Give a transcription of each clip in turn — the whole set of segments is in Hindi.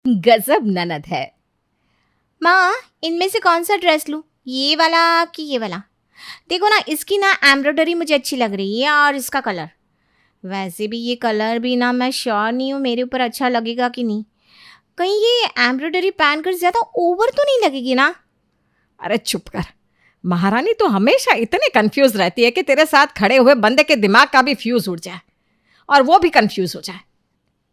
गजब ननद है। माँ, इनमें से कौन सा ड्रेस लूँ, ये वाला कि ये वाला? देखो ना, इसकी ना एम्ब्रॉयडरी मुझे अच्छी लग रही है और इसका कलर। वैसे भी ये कलर भी ना मैं श्योर नहीं हूँ मेरे ऊपर अच्छा लगेगा कि नहीं। कहीं ये एम्ब्रॉयडरी पहनकर ज़्यादा ओवर तो नहीं लगेगी ना? अरे चुप कर। महारानी तो हमेशा इतने कंफ्यूज रहती है कि तेरे साथ खड़े हुए बंदे के दिमाग का भी फ्यूज उड़ जाए और वो भी कंफ्यूज हो जाए।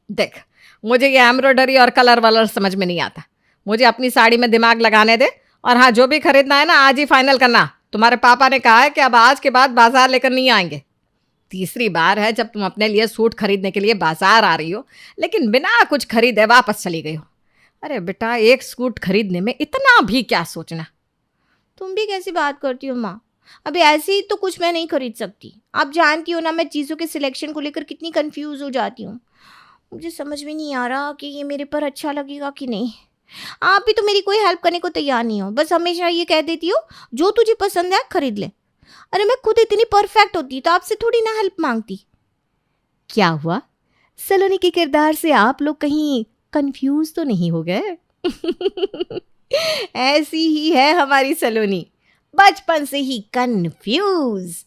देख, मुझे ये एम्ब्रॉयडरी और कलर वलर समझ में नहीं आता। मुझे अपनी साड़ी में दिमाग लगाने दे। और हाँ, जो भी खरीदना है ना आज ही फाइनल करना। तुम्हारे पापा ने कहा है कि अब आज के बाद बाजार लेकर नहीं आएंगे। तीसरी बार है जब तुम अपने लिए सूट खरीदने के लिए बाजार आ रही हो, लेकिन बिना कुछ खरीदे वापस चली गई हो। अरे बेटा, एक सूट खरीदने में इतना भी क्या सोचना। तुम भी कैसी बात करती हो माँ? अभी ऐसे ही तो कुछ मैं नहीं खरीद सकती। आप जानती हो ना मैं चीज़ों के सिलेक्शन को लेकर कितनी कंफ्यूज हो जाती हूँ। मुझे समझ में नहीं आ रहा कि ये मेरे पर अच्छा लगेगा कि नहीं। आप भी तो मेरी कोई हेल्प करने को तैयार नहीं हो, बस हमेशा ये कह देती हो जो तुझे पसंद है खरीद ले। अरे मैं खुद इतनी परफेक्ट होती तो आपसे थोड़ी ना हेल्प मांगती। क्या हुआ? सलोनी के किरदार से आप लोग कहीं कंफ्यूज तो नहीं हो गए? ऐसी ही है हमारी सलोनी, बचपन से ही कंफ्यूज।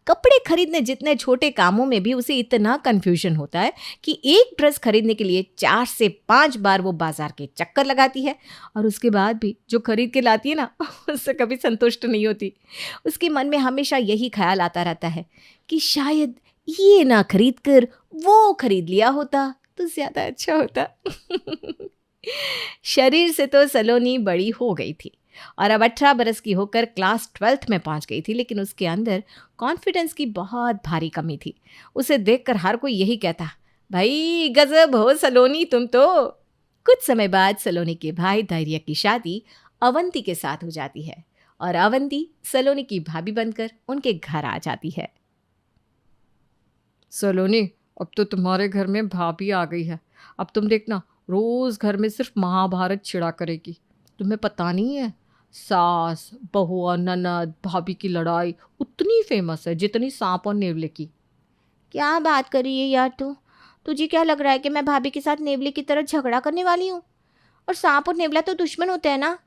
कपड़े खरीदने जितने छोटे कामों में भी उसे इतना कंफ्यूजन होता है कि एक ड्रेस खरीदने के लिए 4 से 5 बार वो बाजार के चक्कर लगाती है और उसके बाद भी जो खरीद के लाती है ना उससे कभी संतुष्ट नहीं होती। उसके मन में हमेशा यही ख्याल आता रहता है कि शायद ये ना खरीद कर वो खरीद लिया होता तो ज्यादा अच्छा होता। शरीर से तो सलोनी बड़ी हो गई थी और अब 18 बरस की होकर क्लास 12th में पहुंच गई थी, लेकिन उसके अंदर कॉन्फिडेंस की बहुत भारी कमी थी। उसे देखकर हर कोई यही कहता, भाई गजब हो सलोनी तुम तो। कुछ समय बाद सलोनी के भाई धैर्य की शादी अवंती के साथ हो जाती है और अवंती सलोनी की भाभी बनकर उनके घर आ जाती है। सलोनी, अब तो तुम्हारे घर में भाभी आ गई है। अब तुम देखना, रोज घर में सिर्फ महाभारत छिड़ा करेगी। तुम्हें पता नहीं है, सास बहू और ननद भाभी की लड़ाई उतनी फेमस है जितनी सांप और नेवले की। क्या बात कर रही है यार तू? तुझे क्या लग रहा है कि मैं भाभी के साथ नेवले की तरह झगड़ा करने वाली हूँ? और सांप और नेवला तो दुश्मन होते हैं ना।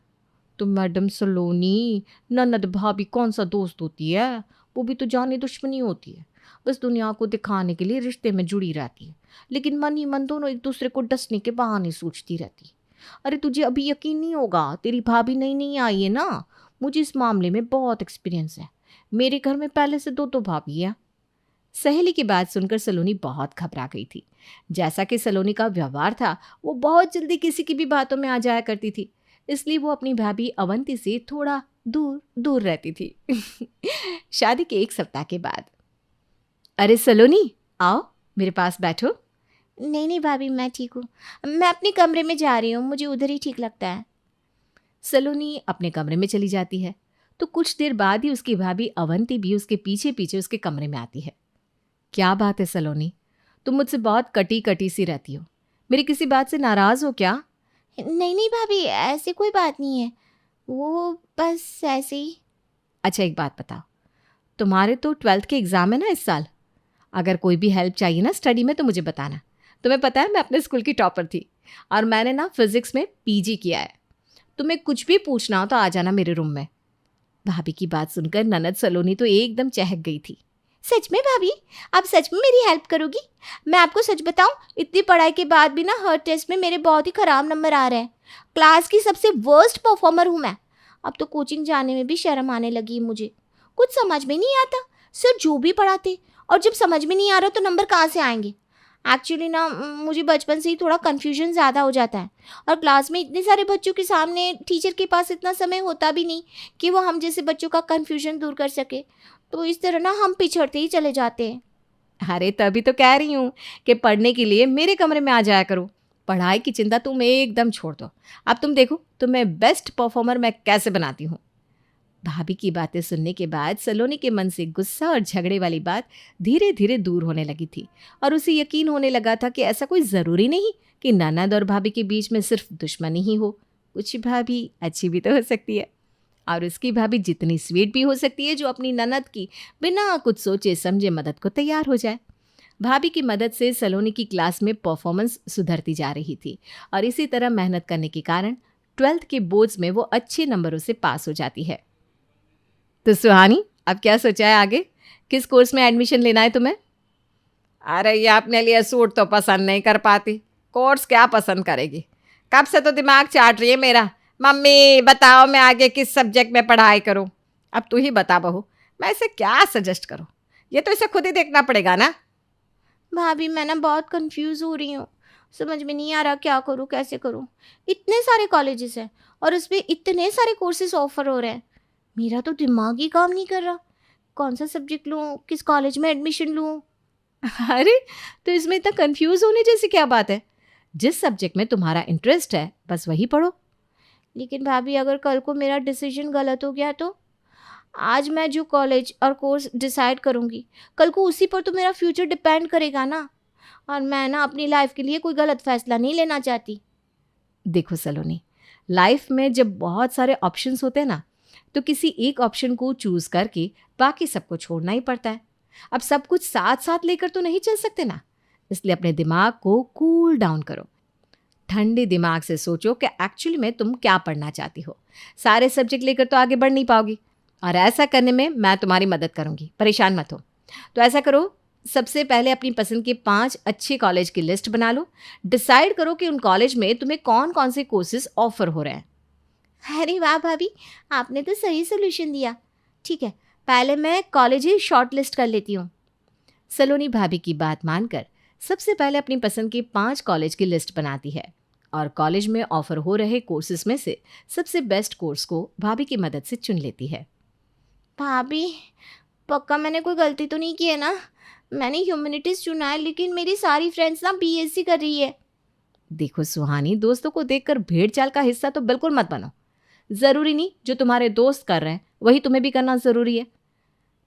तो मैडम सलोनी, ननद भाभी कौन सा दोस्त होती है? वो भी तो जाने दुश्मनी होती है। बस दुनिया को दिखाने के लिए रिश्ते में जुड़ी रहती है, लेकिन मन ही मन दोनों एक दूसरे को डसने के बहाने सोचती रहती। अरे तुझे अभी यकीन नहीं होगा, तेरी भाभी नई नई आई है ना। मुझे इस मामले में बहुत एक्सपीरियंस है। मेरे घर में पहले से दो तो भाभी है। सहेली की बात सुनकर सलोनी बहुत घबरा गई थी। जैसा कि सलोनी का व्यवहार था, वो बहुत जल्दी किसी की भी बातों में आ जाया करती थी, इसलिए वो अपनी भाभी अवंती से थोड़ा दूर दूर रहती थी। शादी के 1 सप्ताह के बाद, अरे सलोनी, आओ मेरे पास बैठो। नहीं नहीं भाभी, मैं ठीक हूँ। मैं अपने कमरे में जा रही हूँ, मुझे उधर ही ठीक लगता है। सलोनी अपने कमरे में चली जाती है तो कुछ देर बाद ही उसकी भाभी अवंती भी उसके पीछे पीछे उसके कमरे में आती है। क्या बात है सलोनी, तुम मुझसे बहुत कटी कटी सी रहती हो। मेरी किसी बात से नाराज हो क्या? नहीं नहीं भाभी, ऐसी कोई बात नहीं है, वो बस ऐसे ही। अच्छा एक बात बताओ, तुम्हारे तो 12th के एग्ज़ाम है ना इस साल। अगर कोई भी हेल्प चाहिए ना स्टडी में तो मुझे बताना। तुम्हें पता है मैं अपने स्कूल की टॉपर थी और मैंने ना फिजिक्स में पीजी किया है। तुम्हें कुछ भी पूछना हो तो आ जाना मेरे रूम में। भाभी की बात सुनकर ननद सलोनी तो एकदम चहक गई थी। सच में भाभी, आप सच में मेरी हेल्प करोगी? मैं आपको सच बताऊं, इतनी पढ़ाई के बाद भी ना हर टेस्ट में मेरे बहुत ही ख़राब नंबर आ रहे हैं। क्लास की सबसे वर्स्ट परफॉर्मर हूँ मैं। अब तो कोचिंग जाने में भी शर्म आने लगी है मुझे। कुछ समझ में नहीं आता, सर जो भी पढ़ाते, और जब समझ में नहीं आ रहा तो नंबर कहाँ से आएंगे। एक्चुअली ना मुझे बचपन से ही थोड़ा कन्फ्यूजन ज़्यादा हो जाता है, और क्लास में इतने सारे बच्चों के सामने टीचर के पास इतना समय होता भी नहीं कि वो हम जैसे बच्चों का कन्फ्यूजन दूर कर सके। तो इस तरह ना हम पिछड़ते ही चले जाते हैं। अरे तभी तो कह रही हूँ कि पढ़ने के लिए मेरे कमरे में आ जाया करो। पढ़ाई की चिंता तुम एकदम छोड़ दो। अब तुम देखो तुम्हें बेस्ट परफॉर्मर मैं कैसे बनाती हूँ। भाभी की बातें सुनने के बाद सलोनी के मन से गुस्सा और झगड़े वाली बात धीरे धीरे दूर होने लगी थी और उसे यकीन होने लगा था कि ऐसा कोई ज़रूरी नहीं कि ननद और भाभी के बीच में सिर्फ दुश्मनी ही हो। कुछ भाभी अच्छी भी तो हो सकती है और उसकी भाभी जितनी स्वीट भी हो सकती है जो अपनी ननद की बिना कुछ सोचे समझे मदद को तैयार हो जाए। भाभी की मदद से सलोनी की क्लास में परफॉर्मेंस सुधरती जा रही थी और इसी तरह मेहनत करने के कारण 12th के बोर्ड्स में वो अच्छे नंबरों से पास हो जाती है। तो सुहानी, अब क्या सोचा है आगे? किस कोर्स में एडमिशन लेना है तुम्हें? अरे ये अपने लिए सूट तो पसंद नहीं कर पाती, कोर्स क्या पसंद करेगी? कब से तो दिमाग चाट रही है मेरा। मम्मी बताओ मैं आगे किस सब्जेक्ट में पढ़ाई करूं? अब तू ही बता बहू, मैं इसे क्या सजेस्ट करूं? ये तो इसे खुद ही देखना पड़ेगा ना। भाभी मैं ना बहुत कंफ्यूज हो रही हूँ, समझ में नहीं आ रहा क्या करूँ कैसे करूँ। इतने सारे कॉलेजेस हैं और उसमें इतने सारे कोर्सेज ऑफर हो रहे हैं, मेरा तो दिमाग ही काम नहीं कर रहा। कौन सा सब्जेक्ट लूँ, किस कॉलेज में एडमिशन लूँ? अरे, तो इसमें इतना कंफ्यूज होने जैसी क्या बात है? जिस सब्जेक्ट में तुम्हारा इंटरेस्ट है बस वही पढ़ो। लेकिन भाभी अगर कल को मेरा डिसीजन गलत हो गया तो? आज मैं जो कॉलेज और कोर्स डिसाइड करूँगी कल को उसी पर तो मेरा फ्यूचर डिपेंड करेगा ना, और मैं ना अपनी लाइफ के लिए कोई गलत फैसला नहीं लेना चाहती। देखो सलोनी, लाइफ में जब बहुत सारे ऑप्शंस होते हैं ना, तो किसी एक ऑप्शन को चूज करके बाकी सबको छोड़ना ही पड़ता है। अब सब कुछ साथ साथ लेकर तो नहीं चल सकते ना, इसलिए अपने दिमाग को कूल डाउन करो। ठंडे दिमाग से सोचो कि एक्चुअली में तुम क्या पढ़ना चाहती हो। सारे सब्जेक्ट लेकर तो आगे बढ़ नहीं पाओगी, और ऐसा करने में मैं तुम्हारी मदद करूंगी, परेशान मत हो। तो ऐसा करो, सबसे पहले अपनी पसंद के 5 अच्छे कॉलेज की लिस्ट बना लो। डिसाइड करो कि उन कॉलेज में तुम्हें कौन कौन से कोर्सेज ऑफर हो रहे हैं। अरे वाह भाभी, आपने तो सही सोल्यूशन दिया। ठीक है, पहले मैं कॉलेज ही शॉर्ट लिस्ट कर लेती हूँ। सलोनी भाभी की बात मानकर सबसे पहले अपनी पसंद के 5 कॉलेज की लिस्ट बनाती है और कॉलेज में ऑफर हो रहे कोर्सेज में से सबसे बेस्ट कोर्स को भाभी की मदद से चुन लेती है। भाभी पक्का मैंने कोई गलती तो नहीं की है ना? मैंने ह्यूमैनिटीज़ चुना है लेकिन मेरी सारी फ्रेंड्स ना बीएससी कर रही है। देखो सुहानी, दोस्तों को देखकर भेड़ चाल का हिस्सा तो बिल्कुल मत बनो। ज़रूरी नहीं जो तुम्हारे दोस्त कर रहे हैं वही तुम्हें भी करना ज़रूरी है।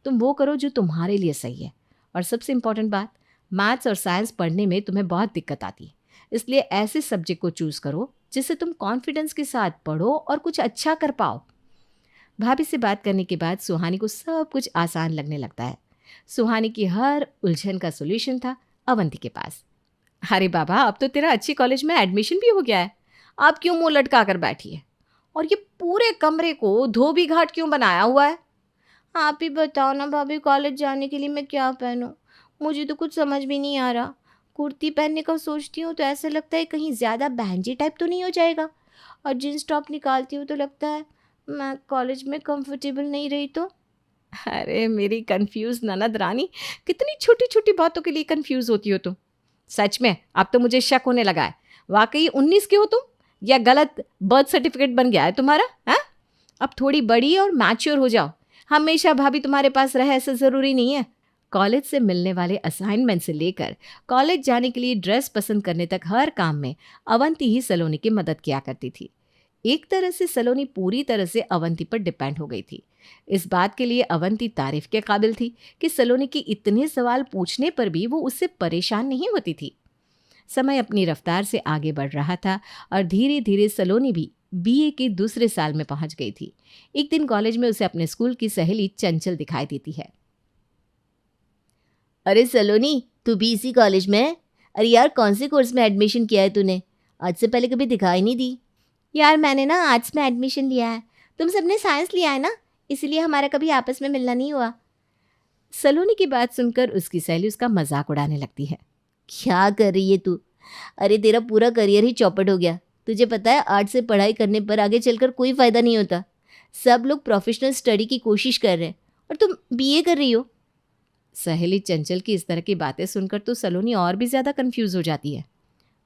तुम वो करो जो तुम्हारे लिए सही है। और सबसे इम्पॉर्टेंट बात, मैथ्स और साइंस पढ़ने में तुम्हें बहुत दिक्कत आती है, इसलिए ऐसे सब्जेक्ट को चूज़ करो जिससे तुम कॉन्फिडेंस के साथ पढ़ो और कुछ अच्छा कर पाओ। भाभी से बात करने के बाद सुहानी को सब कुछ आसान लगने लगता है। सुहानी की हर उलझन का सोल्यूशन था अवंती के पास। अरे बाबा, अब तो तेरा अच्छी कॉलेज में एडमिशन भी हो गया है, आप क्यों मुंह लटका कर बैठी है? और ये पूरे कमरे को धोबी घाट क्यों बनाया हुआ है? आप ही बताओ ना भाभी, कॉलेज जाने के लिए मैं क्या पहनूं? मुझे तो कुछ समझ भी नहीं आ रहा। कुर्ती पहनने का सोचती हूँ तो ऐसा लगता है कहीं ज़्यादा बहनजी टाइप तो नहीं हो जाएगा, और जीन्स टॉप निकालती हूँ तो लगता है मैं कॉलेज में कंफर्टेबल नहीं रही तो। अरे मेरी कंफ्यूज ननद रानी, कितनी छोटी छोटी बातों के लिए कंफ्यूज होती हो तुम। सच में अब तो मुझे शक होने लगा है, वाकई 19 के हो तुम या गलत बर्थ सर्टिफिकेट बन गया है तुम्हारा? है, अब थोड़ी बड़ी और मैच्योर हो जाओ। हमेशा भाभी तुम्हारे पास रहे ऐसा ज़रूरी नहीं है। कॉलेज से मिलने वाले असाइनमेंट से लेकर कॉलेज जाने के लिए ड्रेस पसंद करने तक हर काम में अवंती ही सलोनी की मदद किया करती थी। एक तरह से सलोनी पूरी तरह से अवंती पर डिपेंड हो गई थी। इस बात के लिए अवंती तारीफ के काबिल थी कि सलोनी के इतने सवाल पूछने पर भी वो उससे परेशान नहीं होती थी। समय अपनी रफ्तार से आगे बढ़ रहा था और धीरे धीरे सलोनी भी बीए के दूसरे साल में पहुंच गई थी। एक दिन कॉलेज में उसे अपने स्कूल की सहेली चंचल दिखाई देती है। अरे सलोनी, तू भी इसी कॉलेज में है? अरे यार, कौन से कोर्स में एडमिशन किया है तूने? आज से पहले कभी दिखाई नहीं दी। यार मैंने ना आर्ट्स में एडमिशन लिया है, तुम सबने साइंस लिया है ना, इसलिए हमारा कभी आपस में मिलना नहीं हुआ। सलोनी की बात सुनकर उसकी सहेली उसका मजाक उड़ाने लगती है। क्या कर रही है तू? अरे तेरा पूरा करियर ही चौपट हो गया। तुझे पता है आर्ट्स से पढ़ाई करने पर आगे चलकर कोई फ़ायदा नहीं होता। सब लोग प्रोफेशनल स्टडी की कोशिश कर रहे हैं और तुम बीए कर रही हो। सहेली चंचल की इस तरह की बातें सुनकर तो सलोनी और भी ज़्यादा कंफ्यूज हो जाती है।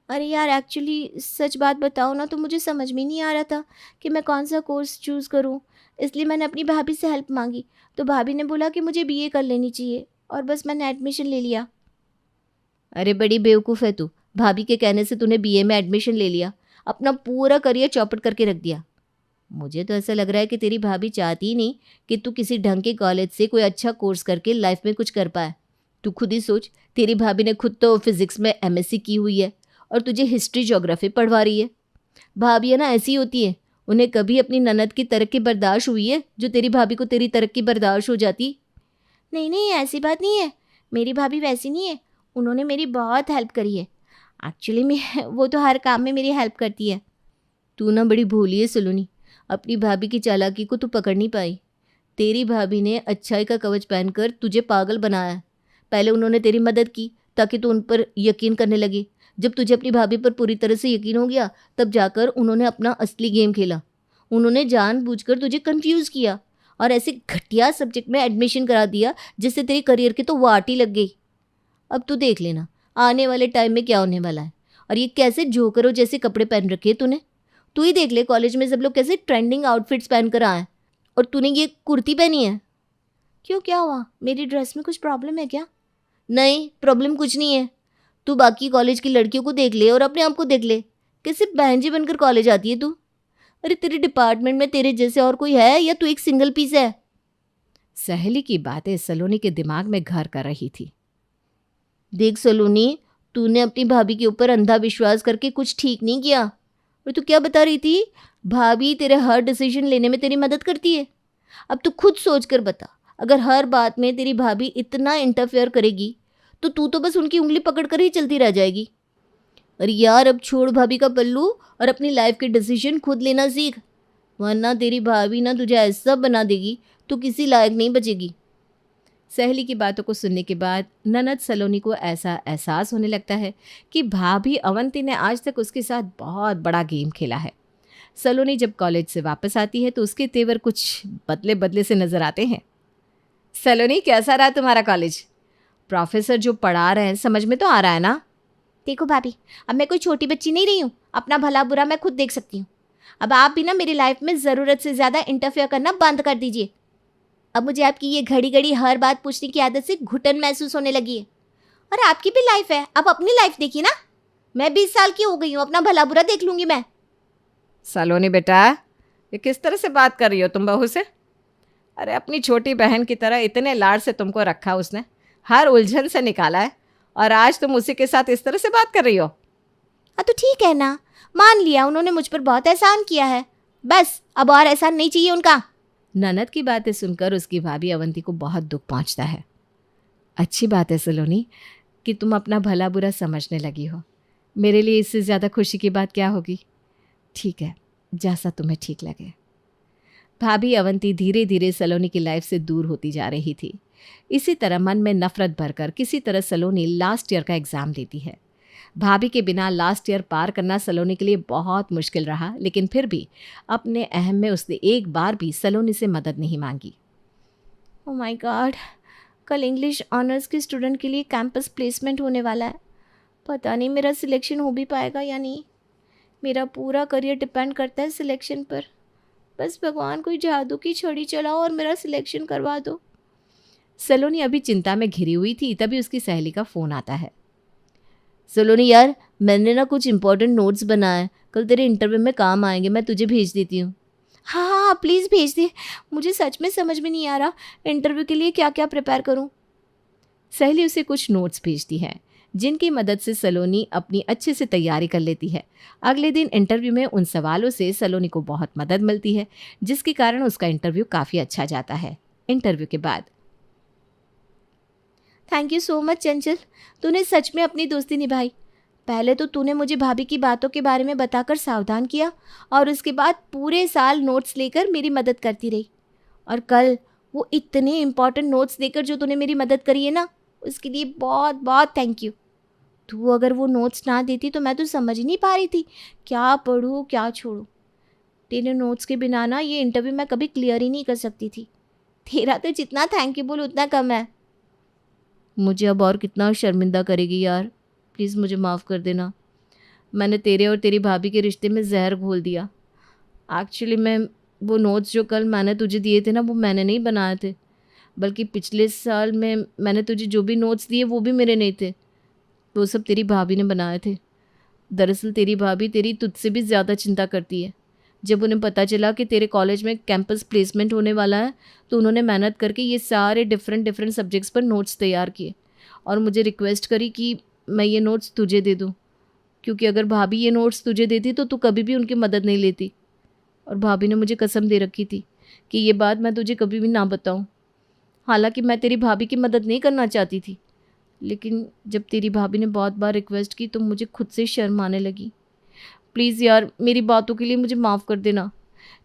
अरे यार, एक्चुअली सच बात बताओ ना तो मुझे समझ में नहीं आ रहा था कि मैं कौन सा कोर्स चूज़ करूं, इसलिए मैंने अपनी भाभी से हेल्प मांगी। तो भाभी ने बोला कि मुझे बीए कर लेनी चाहिए और बस मैंने एडमिशन ले लिया। अरे बड़ी बेवकूफ़ है तू, भाभी के कहने से तूने बीए में एडमिशन ले लिया, अपना पूरा करियर चौपट करके रख दिया। मुझे तो ऐसा लग रहा है कि तेरी भाभी चाहती ही नहीं कि तू किसी ढंग के कॉलेज से कोई अच्छा कोर्स करके लाइफ में कुछ कर पाए। तू खुद ही सोच, तेरी भाभी ने खुद तो फिजिक्स में एमएससी की हुई है और तुझे हिस्ट्री ज्योग्राफी पढ़वा रही है। भाभियाँ ना ऐसी होती हैं, उन्हें कभी अपनी ननद की तरक्की बर्दाश्त हुई है जो तेरी भाभी को तेरी तरक्की बर्दाश्त हो जाती? नहीं नहीं, ऐसी बात नहीं है, मेरी भाभी वैसी नहीं है। उन्होंने मेरी बहुत हेल्प करी है। एक्चुअली मैं वो तो हर काम में मेरी हेल्प करती है। तू ना बड़ी भोली है सलोनी, अपनी भाभी की चालाकी को तू पकड़ नहीं पाई। तेरी भाभी ने अच्छाई का कवच पहनकर तुझे पागल बनाया है। पहले उन्होंने तेरी मदद की ताकि तू उन पर यकीन करने लगे। जब तुझे अपनी भाभी पर पूरी तरह से यकीन हो गया तब जाकर उन्होंने अपना असली गेम खेला। उन्होंने जानबूझकर तुझे कंफ्यूज किया और ऐसे घटिया सब्जेक्ट में एडमिशन करा दिया जिससे तेरी करियर की तो वाट ही लग गई। अब तू देख लेना आने वाले टाइम में क्या होने वाला है। और ये कैसे जोकरों जैसे कपड़े पहन रखे हैं तूने। तू ही देख ले कॉलेज में सब लोग कैसे ट्रेंडिंग आउटफिट्स पहन कर आए और तूने ये कुर्ती पहनी है। क्यों, क्या हुआ? मेरी ड्रेस में कुछ प्रॉब्लम है क्या? नहीं, प्रॉब्लम कुछ नहीं है। तू बाकी कॉलेज की लड़कियों को देख ले और अपने आप को देख ले, कैसे बहनजी बनकर कॉलेज आती है तू। अरे तेरे डिपार्टमेंट में तेरे जैसे और कोई है या तू एक सिंगल पीस है। सहेली की बातें सलोनी के दिमाग में घर कर रही थी। देख सलोनी, तूने अपनी भाभी के ऊपर अंधा विश्वास करके कुछ ठीक नहीं किया। और तू क्या बता रही थी, भाभी तेरे हर डिसीजन लेने में तेरी मदद करती है। अब तू खुद सोच कर बता, अगर हर बात में तेरी भाभी इतना इंटरफेयर करेगी तो तू तो बस उनकी उंगली पकड़ कर ही चलती रह जाएगी। अरे यार, अब छोड़ भाभी का पल्लू और अपनी लाइफ के डिसीजन खुद लेना सीख, वरना तेरी भाभी ना तुझे ऐसा बना देगी तो किसी लायक नहीं बचेगी। सहेली की बातों को सुनने के बाद ननद सलोनी को ऐसा एहसास होने लगता है कि भाभी अवंती ने आज तक उसके साथ बहुत बड़ा गेम खेला है। सलोनी जब कॉलेज से वापस आती है तो उसके तेवर कुछ बदले बदले से नजर आते हैं। सलोनी, कैसा रहा तुम्हारा कॉलेज? प्रोफेसर जो पढ़ा रहे हैं समझ में तो आ रहा है ना? देखो भाभी, अब मैं कोई छोटी बच्ची नहीं रही हूँ। अपना भला बुरा मैं खुद देख सकती हूँ। अब आप भी ना मेरी लाइफ में ज़रूरत से ज़्यादा इंटरफेयर करना बंद कर दीजिए। अब मुझे आपकी ये घड़ी घड़ी हर बात पूछने की आदत से घुटन महसूस होने लगी है। और आपकी भी लाइफ है, आप अपनी लाइफ देखिए ना। मैं 20 साल की हो गई हूँ, अपना भला बुरा देख लूँगी मैं। सलोनी बेटा, ये किस तरह से बात कर रही हो तुम बहू से? अरे अपनी छोटी बहन की तरह इतने लाड से तुमको रखा उसने, हर उलझन से निकाला है, और आज तुम उसी के साथ इस तरह से बात कर रही हो। हाँ तो ठीक है ना, मान लिया उन्होंने मुझ पर बहुत एहसान किया है, बस अब और एहसान नहीं चाहिए उनका। ननद की बातें सुनकर उसकी भाभी अवंती को बहुत दुख पहुंचता है। अच्छी बात है सलोनी कि तुम अपना भला बुरा समझने लगी हो। मेरे लिए इससे ज़्यादा खुशी की बात क्या होगी। ठीक है, जैसा तुम्हें ठीक लगे। भाभी अवंती धीरे धीरे सलोनी की लाइफ से दूर होती जा रही थी। इसी तरह मन में नफरत भरकर किसी तरह सलोनी लास्ट ईयर का एग्ज़ाम देती है। भाभी के बिना लास्ट ईयर पार करना सलोनी के लिए बहुत मुश्किल रहा, लेकिन फिर भी अपने अहम में उसने एक बार भी सलोनी से मदद नहीं मांगी। ओह माय गॉड, कल इंग्लिश ऑनर्स के स्टूडेंट के लिए कैंपस प्लेसमेंट होने वाला है। पता नहीं मेरा सिलेक्शन हो भी पाएगा या नहीं। मेरा पूरा करियर डिपेंड करता है सिलेक्शन पर। बस भगवान कोई जादू की छड़ी चलाओ और मेरा सिलेक्शन करवा दो। सलोनी अभी चिंता में घिरी हुई थी, तभी उसकी सहेली का फ़ोन आता है। सलोनी यार, मैंने ना कुछ इंपॉर्टेंट नोट्स बनाए, कल तेरे इंटरव्यू में काम आएंगे, मैं तुझे भेज देती हूँ। हाँ हाँ प्लीज़ भेज दे, मुझे सच में समझ में नहीं आ रहा इंटरव्यू के लिए क्या क्या प्रिपेयर करूँ। सहेली उसे कुछ नोट्स भेजती है जिनकी मदद से सलोनी अपनी अच्छे से तैयारी कर लेती है। अगले दिन इंटरव्यू में उन सवालों से सलोनी को बहुत मदद मिलती है, जिसके कारण उसका इंटरव्यू काफ़ी अच्छा जाता है। इंटरव्यू के बाद, थैंक यू सो मच चंचल, तूने सच में अपनी दोस्ती निभाई। पहले तो तूने मुझे भाभी की बातों के बारे में बताकर सावधान किया और उसके बाद पूरे साल नोट्स लेकर मेरी मदद करती रही। और कल वो इतने इम्पॉर्टेंट नोट्स देकर जो तूने मेरी मदद करी है ना, उसके लिए बहुत बहुत थैंक यू। तू अगर वो नोट्स ना देती तो मैं तो समझ ही नहीं पा रही थी क्या पढूं क्या छोड़ूं। तेरे नोट्स के बिना ना ये इंटरव्यू मैं कभी क्लियर ही नहीं कर सकती थी। तेरा तो जितना थैंक यू बोल उतना कम है। मुझे अब और कितना शर्मिंदा करेगी यार, प्लीज़ मुझे माफ़ कर देना। मैंने तेरे और तेरी भाभी के रिश्ते में जहर घोल दिया। एक्चुअली मैं वो नोट्स जो कल मैंने तुझे दिए थे ना, वो मैंने नहीं बनाए थे, बल्कि पिछले साल में मैंने तुझे जो भी नोट्स दिए वो भी मेरे नहीं थे, वो सब तेरी भाभी ने बनाए थे। दरअसल तेरी भाभी तेरी तुझसे भी ज़्यादा चिंता करती है। जब उन्हें पता चला कि तेरे कॉलेज में कैंपस प्लेसमेंट होने वाला है तो उन्होंने मेहनत करके ये सारे डिफरेंट सब्जेक्ट्स पर नोट्स तैयार किए और मुझे रिक्वेस्ट करी कि मैं ये नोट्स तुझे दे दूँ, क्योंकि अगर भाभी ये नोट्स तुझे देती तो तू कभी भी उनकी मदद नहीं लेती। और भाभी ने मुझे कसम दे रखी थी कि ये बात मैं तुझे कभी भी ना बताऊँ। हालांकि मैं तेरी भाभी की मदद नहीं करना चाहती थी, लेकिन जब तेरी भाभी ने बहुत बार रिक्वेस्ट की तो मुझे खुद से शर्म आने लगी। प्लीज़ यार, मेरी बातों के लिए मुझे माफ़ कर देना।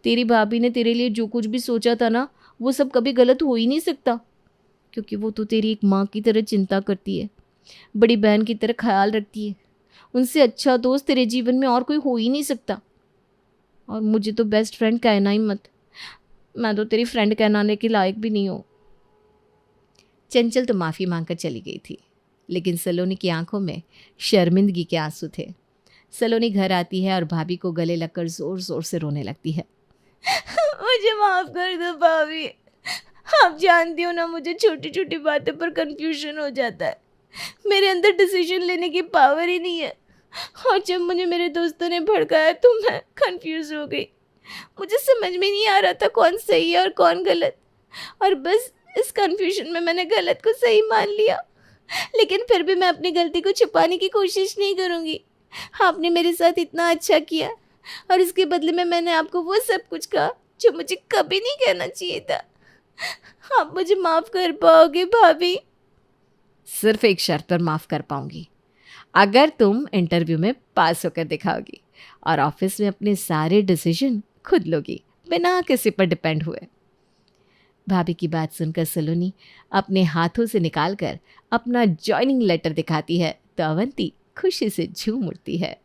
तेरी भाभी ने तेरे लिए जो कुछ भी सोचा था ना, वो सब कभी गलत हो ही नहीं सकता, क्योंकि वो तो तेरी एक माँ की तरह चिंता करती है, बड़ी बहन की तरह ख्याल रखती है। उनसे अच्छा दोस्त तेरे जीवन में और कोई हो ही नहीं सकता। और मुझे तो बेस्ट फ्रेंड कहना ही मत, मैं तो तेरी फ्रेंड कहलाने के लायक भी नहीं हूँ। चंचल तो माफ़ी मांगकर चली गई थी, लेकिन सलोनी की आंखों में शर्मिंदगी के आंसू थे। सलोनी घर आती है और भाभी को गले लगकर ज़ोर ज़ोर से रोने लगती है। मुझे माफ़ कर दो भाभी। आप जानती हो ना, मुझे छोटी छोटी बातों पर कंफ्यूजन हो जाता है। मेरे अंदर डिसीजन लेने की पावर ही नहीं है। और जब मुझे मेरे दोस्तों ने भड़काया तो मैं कंफ्यूज हो गई। मुझे समझ में नहीं आ रहा था कौन सही है और कौन गलत, और बस इस कंफ्यूजन में मैंने गलत को सही मान लिया। लेकिन फिर भी मैं अपनी गलती को छुपाने की कोशिश नहीं करूँगी। आपने मेरे साथ इतना अच्छा किया और इसके बदले में मैंने आपको वो सब कुछ कहा जो मुझे कभी नहीं कहना चाहिए था। आप मुझे माफ़ कर पाओगे भाभी? सिर्फ एक शर्त पर माफ़ कर पाऊंगी, अगर तुम इंटरव्यू में पास होकर दिखाओगी और ऑफिस में अपने सारे डिसीजन खुद लोगी, बिना किसी पर डिपेंड हुए। भाभी की बात सुनकर सलोनी अपने हाथों से निकालकर अपना जॉइनिंग लेटर दिखाती है तो अवंती खुशी से झूम उठती है।